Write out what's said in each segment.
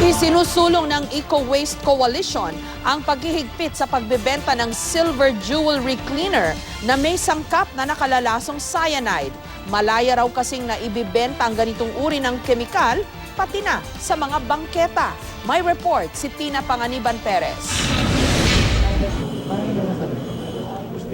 Isinusulong ng Eco-Waste Coalition ang paghihigpit sa pagbebenta ng silver jewelry cleaner na may sangkap na nakalalasong cyanide. Malaya raw kasing na ibibenta ang ganitong uri ng kemikal pati na sa mga bangketa. May report si Tina Panganiban Perez.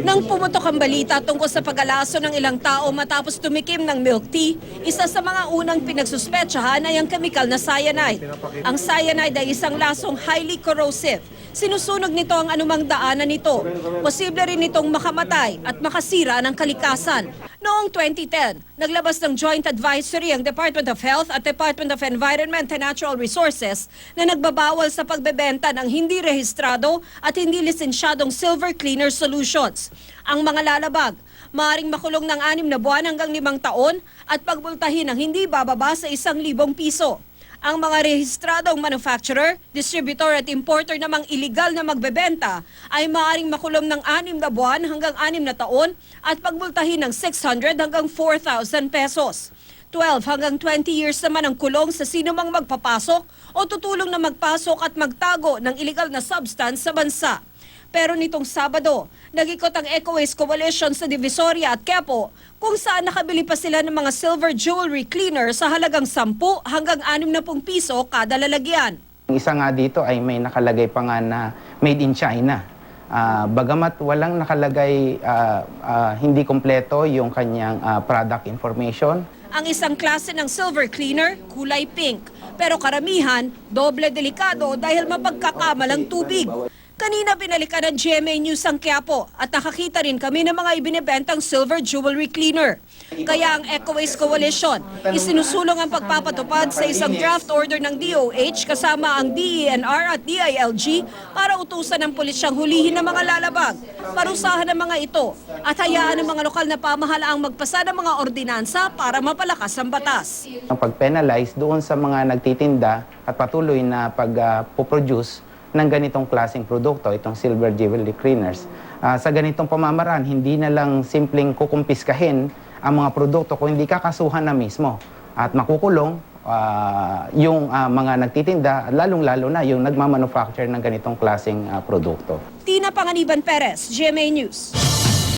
Nang pumutok ang balita tungkol sa pag-alaso ng ilang tao matapos tumikim ng milk tea, isa sa mga unang pinagsuspetsahan ay ang kemikal na cyanide. Ang cyanide ay isang lasong highly corrosive. Sinusunog nito ang anumang daanan nito. Posible rin itong makamatay at makasira ng kalikasan. Noong 2010, naglabas ng joint advisory ang Department of Health at Department of Environment and Natural Resources na nagbabawal sa pagbebenta ng hindi rehistrado at hindi lisensyadong silver cleaner solutions. Ang mga lalabag, maaaring makulong ng 6 na buwan hanggang 5 taon at pagbultahin ng hindi bababa sa 1,000 piso. Ang mga rehistradong manufacturer, distributor at importer namang iligal na magbebenta ay maaaring makulong ng 6 na buwan hanggang 6 na taon at pagbultahin ng 600 hanggang 4,000 pesos. 12 hanggang 20 years naman ang kulong sa sino mang magpapasok o tutulong na magpasok at magtago ng iligal na substance sa bansa. Pero nitong Sabado, nag-ikot ang Eco-Waste Coalition sa Divisoria at Quiapo kung saan nakabili pa sila ng mga silver jewelry cleaner sa halagang 10 hanggang 60 piso kada lalagyan. Isa nga dito ay may nakalagay pa nga na made in China. Bagamat walang nakalagay, hindi kompleto yung kanyang product information. Ang isang klase ng silver cleaner, kulay pink. Pero karamihan, doble delikado dahil mapagkakamalang tubig. Kanina binalikan ng GMA News ang Quiapo at nakakita rin kami ng mga ibinibentang silver jewelry cleaner. Kaya ang Eco-Waste Coalition, isinusulong ang pagpapatupad sa isang draft order ng DOH kasama ang DENR at DILG para utusan ng pulisyang hulihin ng mga lalabag, parusahan ng mga ito at hayaan ng mga lokal na pamahalaang magpasa ng mga ordinansa para mapalakas ang batas. Ang pag-penalize doon sa mga nagtitinda at patuloy na pag-produce ng ganitong klaseng produkto, itong silver jewelry cleaners. Sa ganitong pamamaraan, hindi na lang simpleng kukumpiskahin ang mga produkto kung hindi kakasuhan na mismo. At makukulong yung mga nagtitinda, lalong-lalo na yung nagmamanufacture ng ganitong klaseng produkto. Tina Panganiban Perez, GMA News.